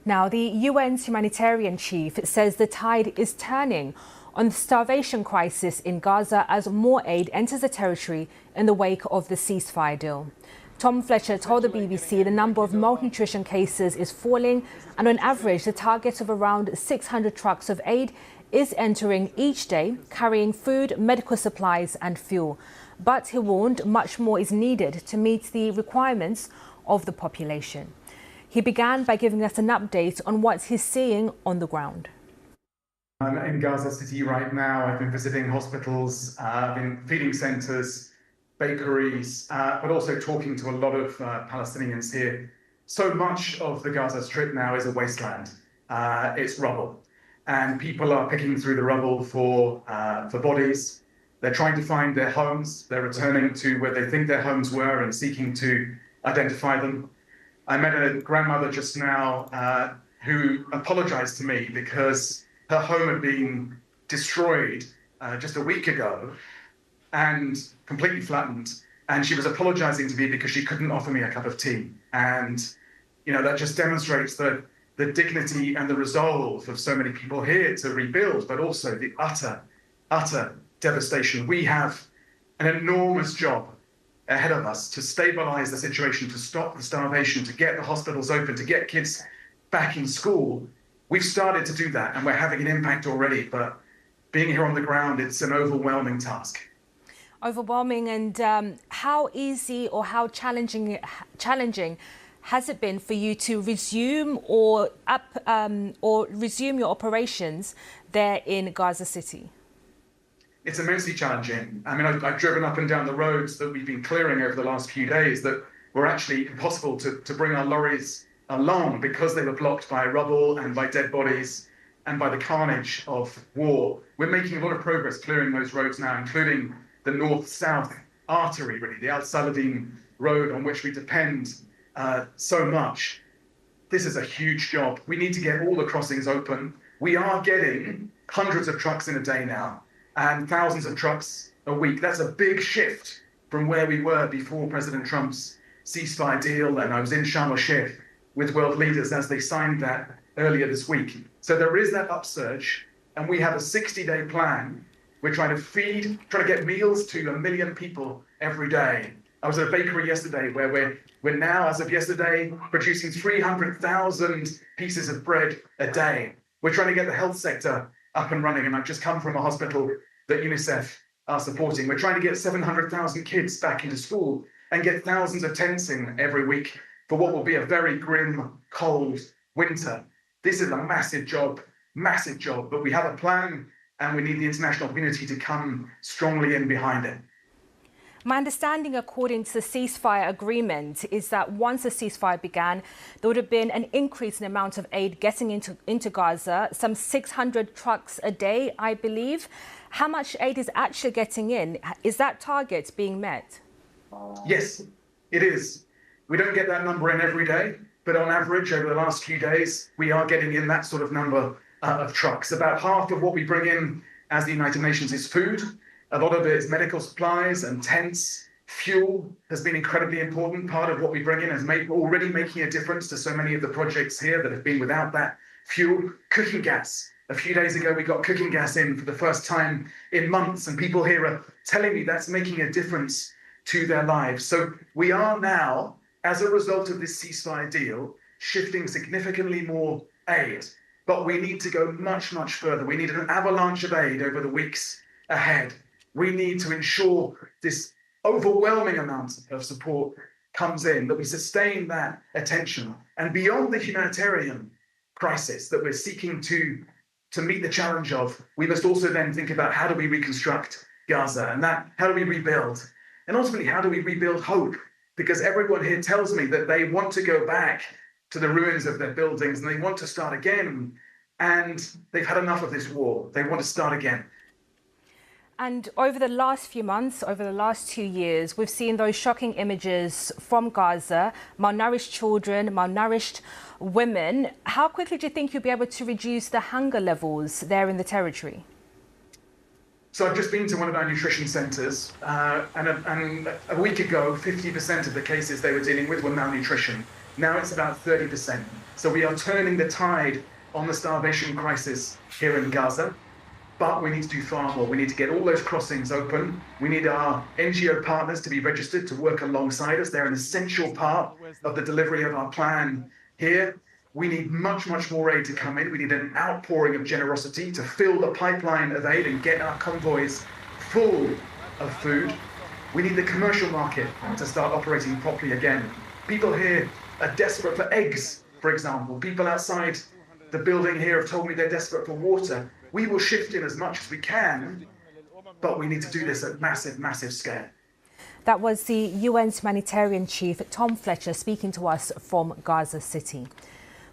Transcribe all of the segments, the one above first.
Now, the UN's humanitarian chief says the tide is turning on the starvation crisis in Gaza as more aid enters the territory in the wake of the ceasefire deal. Tom Fletcher told the BBC the number of malnutrition cases is falling, and on average, the target of around 600 trucks of aid is entering each day, carrying food, medical supplies and fuel. But he warned much more is needed to meet the requirements of the population. He began by giving us an update on what he's seeing on the ground. I'm in Gaza City right now. I've been visiting hospitals, I've been feeding centres, bakeries, but also talking to a lot of Palestinians here. So much of the Gaza Strip now is a wasteland. It's rubble. And people are picking through the rubble for bodies. They're trying to find their homes. They're returning to where they think their homes were and seeking to identify them. I met a grandmother just now who apologized to me because her home had been destroyed just a week ago and completely flattened. And she was apologizing to me because she couldn't offer me a cup of tea. And, you know, that just demonstrates the dignity and the resolve of so many people here to rebuild, but also the utter devastation. We have an enormous job ahead of us to stabilize the situation, to stop the starvation, to get the hospitals open, to get kids back in school. We've started to do that and we're having an impact already, but being here on the ground, it's an overwhelming task. Overwhelming, and how easy or how challenging has it been for you to resume or resume your operations there in Gaza City? It's immensely challenging. I mean, I've driven up and down the roads that we've been clearing over the last few days that were actually impossible to bring our lorries along because they were blocked by rubble and by dead bodies and by the carnage of war. We're making a lot of progress clearing those roads now, including the north-south artery, really, the Al Saladin road on which we depend so much. This is a huge job. We need to get all the crossings open. We are getting hundreds of trucks in a day now and thousands of trucks a week. That's a big shift from where we were before President Trump's ceasefire deal. And I was in Sharm el-Sheikh with world leaders as they signed that earlier this week. So there is that upsurge, and we have a 60-day plan. We're trying to get meals to 1 million people every day. I was at a bakery yesterday where we're now, as of yesterday, producing 300,000 pieces of bread a day. We're trying to get the health sector up and running, and I've just come from a hospital that UNICEF are supporting. We're trying to get 700,000 kids back into school and get thousands of tents in every week for what will be a very grim, cold winter. This is a massive job, but we have a plan and we need the international community to come strongly in behind it. My understanding, according to the ceasefire agreement, is that once the ceasefire began, there would have been an increase in the amount of aid getting into Gaza, some 600 trucks a day, I believe. How much aid is actually getting in? Is that target being met? Yes, it is. We don't get that number in every day, but on average, over the last few days, we are getting in that sort of number of trucks. About half of what we bring in as the United Nations is food. A lot of it is medical supplies and tents. Fuel has been incredibly important. Part of what we bring in is already making a difference to so many of the projects here that have been without that fuel. Cooking gas. A few days ago, we got cooking gas in for the first time in months, and people here are telling me that's making a difference to their lives. So we are now, as a result of this ceasefire deal, shifting significantly more aid. But we need to go much, much further. We need an avalanche of aid over the weeks ahead. We need to ensure this overwhelming amount of support comes in, that we sustain that attention. And beyond the humanitarian crisis that we're seeking to meet the challenge of, we must also then think about how do we reconstruct Gaza, and how do we rebuild? And ultimately, how do we rebuild hope? Because everyone here tells me that they want to go back to the ruins of their buildings and they want to start again. And they've had enough of this war. They want to start again. And over the last few months, over the last 2 years, we've seen those shocking images from Gaza, malnourished children, malnourished women. How quickly do you think you'll be able to reduce the hunger levels there in the territory? So I've just been to one of our nutrition centres, and a week ago, 50% of the cases they were dealing with were malnutrition. Now it's about 30%. So we are turning the tide on the starvation crisis here in Gaza. But we need to do far more. We need to get all those crossings open. We need our NGO partners to be registered to work alongside us. They're an essential part of the delivery of our plan here. We need much, much more aid to come in. We need an outpouring of generosity to fill the pipeline of aid and get our convoys full of food. We need the commercial market to start operating properly again. People here are desperate for eggs, for example. People outside the building here have told me they're desperate for water. We will shift in as much as we can, but we need to do this at massive, massive scale. That was the UN's humanitarian chief, Tom Fletcher, speaking to us from Gaza City.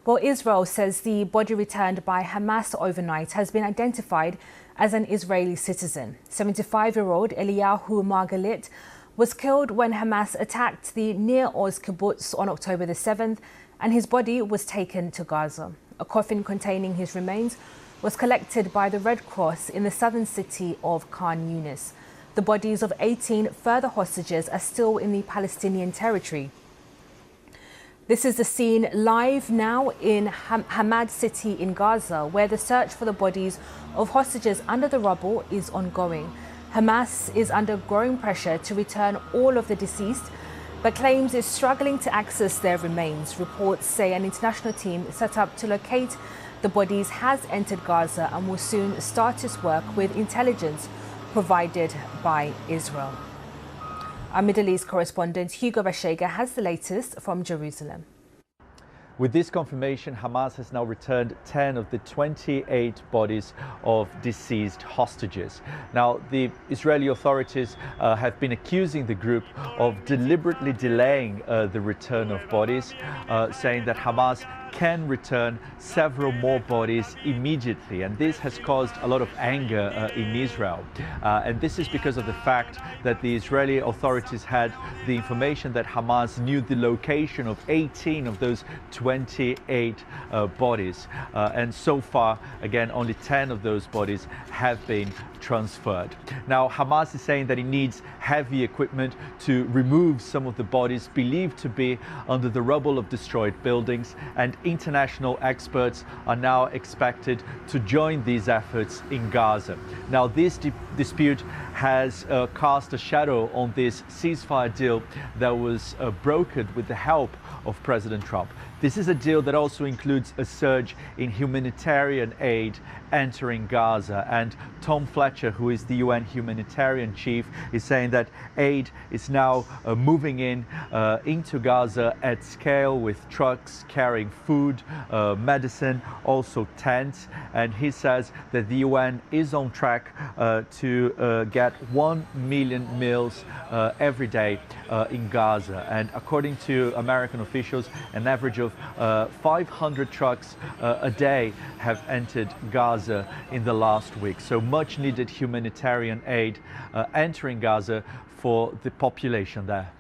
Well, Israel says the body returned by Hamas overnight has been identified as an Israeli citizen. 75-year-old Eliyahu Margalit was killed when Hamas attacked the Nir Oz kibbutz on October the 7th, and his body was taken to Gaza. A coffin containing his remains was collected by the Red Cross in the southern city of Khan Yunis. The bodies of 18 further hostages are still in the Palestinian territory. This is the scene live now in Hamad city in Gaza, where the search for the bodies of hostages under the rubble is ongoing. Hamas is under growing pressure to return all of the deceased, but claims it's struggling to access their remains. Reports say an international team set up to locate the bodies has entered Gaza and will soon start its work with intelligence provided by Israel. Our Middle East correspondent Hugo Bashega has the latest from Jerusalem. With this confirmation, Hamas has now returned 10 of the 28 bodies of deceased hostages. Now, the Israeli authorities have been accusing the group of deliberately delaying the return of bodies, saying that Hamas can return several more bodies immediately, and this has caused a lot of anger in Israel. And this is because of the fact that the Israeli authorities had the information that Hamas knew the location of 18 of those 28 bodies. And so far, again, only 10 of those bodies have been transferred. Now, Hamas is saying that it needs heavy equipment to remove some of the bodies believed to be under the rubble of destroyed buildings, and international experts are now expected to join these efforts in Gaza. Now, this dispute has cast a shadow on this ceasefire deal that was brokered with the help of President Trump. This is a deal that also includes a surge in humanitarian aid entering Gaza, and Tom Fletcher, who is the UN humanitarian chief, is saying that aid is now moving into Gaza at scale, with trucks carrying food, medicine, also tents, and he says that the UN is on track to get 1 million meals every day in Gaza. And according to American officials, an average of 500 trucks a day have entered Gaza in the last week. So much needed humanitarian aid entering Gaza for the population there.